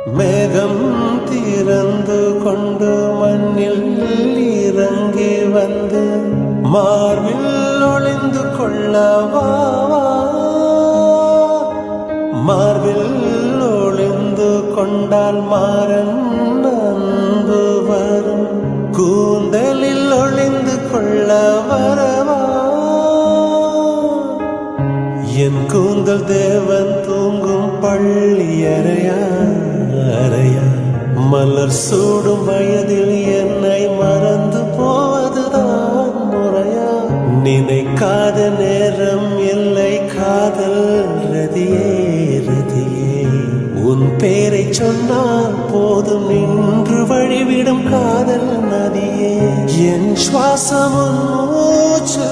மேகம் திறந்து கொண்டு மண்ணில் இறங்கி வந்து மார்பில் ஒளிந்து கொள்ளவா, மார்பில் ஒளிந்து கொண்டால் மாறன் அன்பு வரும், கூந்தலில் ஒளிந்து கொள்ள வரவா. என் கூந்தல் தேவன் தூங்கும் பள்ளி அறையா, அறையா. மலர் சூடும் வயதில் என்னை மறந்து போவதுதான் முறையா? நினைக்காத நேரம் இல்லை காதல் ரதியே, ரதியே. உன் பேரை சொன்னால் போதும் நின்று வழிவிடும் காதல் நதியே. என் சுவாசமும் மூச்சு